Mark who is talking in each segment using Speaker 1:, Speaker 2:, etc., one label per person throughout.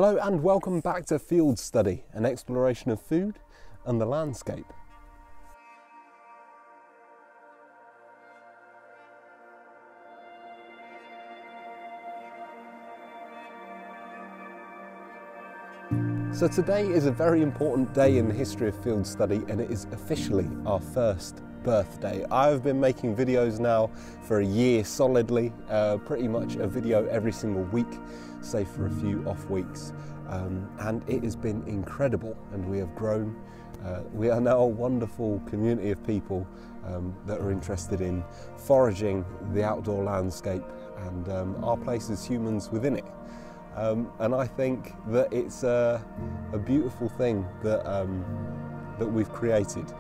Speaker 1: Hello and welcome back to Field Study, an exploration of food and the landscape. So today is a very important day in the history of Field Study, and it is officially our first birthday. I've been making videos now for a year solidly, pretty much a video every single week, save for a few off weeks. And it has been incredible, and we have grown. We are now a wonderful community of people that are interested in foraging, the outdoor landscape, and our place as humans within it. And I think that it's a beautiful thing that, that we've created.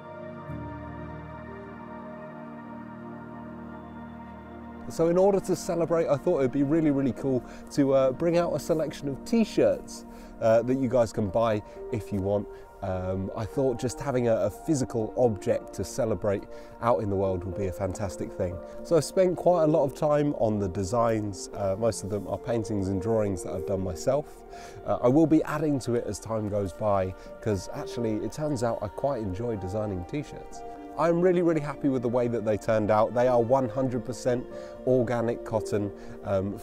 Speaker 1: So in order to celebrate, I thought it would be really cool to bring out a selection of T-shirts that you guys can buy if you want. I thought just having a physical object to celebrate out in the world would be a fantastic thing. So I spent quite a lot of time on the designs. Most of them are paintings and drawings that I've done myself. I will be adding to it as time goes by, because actually it turns out I quite enjoy designing T-shirts. I'm really happy with the way that they turned out. They are 100% organic cotton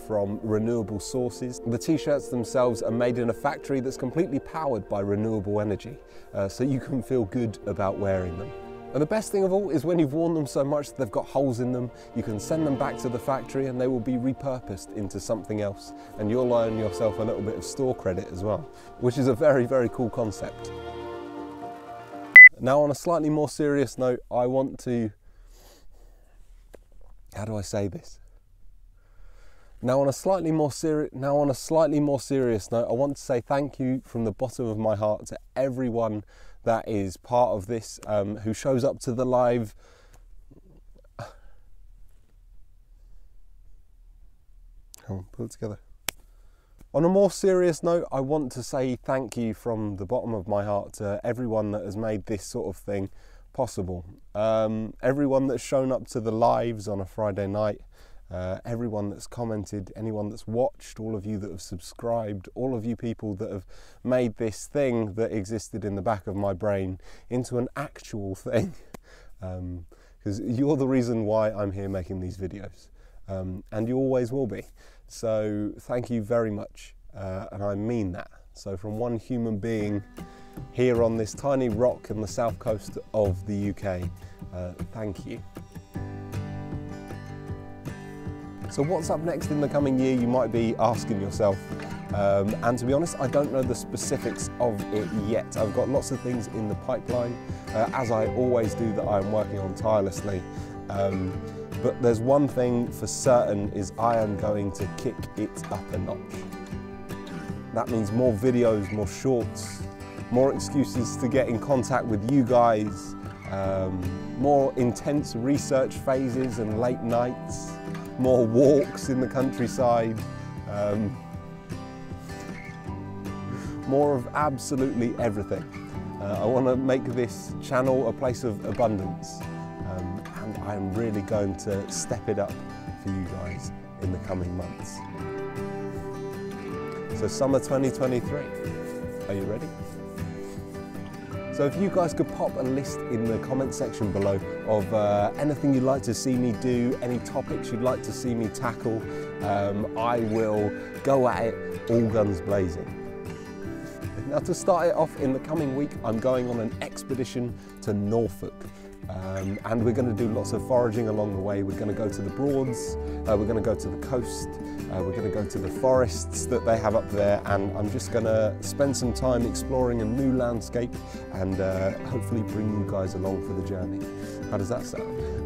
Speaker 1: from renewable sources. The T-shirts themselves are made in a factory that's completely powered by renewable energy, so you can feel good about wearing them. And the best thing of all is when you've worn them so much that they've got holes in them, you can send them back to the factory and they will be repurposed into something else, and you'll earn yourself a little bit of store credit as well, which is a very cool concept. Now, on a slightly more serious note, I want to, how do I say this? Now on a slightly more serious note, I want to say thank you from the bottom of my heart to everyone that is part of this, who shows up to the live. Come on, pull it together. On a more serious note, I want to say thank you from the bottom of my heart to everyone that has made this sort of thing possible. Everyone that's shown up to the lives on a Friday night, everyone that's commented, anyone that's watched, all of you that have subscribed, all of you people that have made this thing that existed in the back of my brain into an actual thing. Because you're the reason why I'm here making these videos, and you always will be. So thank you very much, and I mean that. So from one human being here on this tiny rock in the south coast of the UK, thank you. So what's up next in the coming year, you might be asking yourself, and to be honest, I don't know the specifics of it yet. I've got lots of things in the pipeline, as I always do, that I'm working on tirelessly. But there's one thing for certain, is I am going to kick it up a notch. That means more videos, more shorts, more excuses to get in contact with you guys, more intense research phases and late nights, more walks in the countryside, more of absolutely everything. I want to make this channel a place of abundance. And I'm really going to step it up for you guys in the coming months. So summer 2023, are you ready? So if you guys could pop a list in the comment section below of anything you'd like to see me do, any topics you'd like to see me tackle, I will go at it all guns blazing. Now, to start it off, in the coming week, I'm going on an expedition to Norfolk. And we're going to do lots of foraging along the way. We're going to go to the Broads, we're going to go to the coast, we're going to go to the forests that they have up there, and I'm just going to spend some time exploring a new landscape and hopefully bring you guys along for the journey. How does that sound?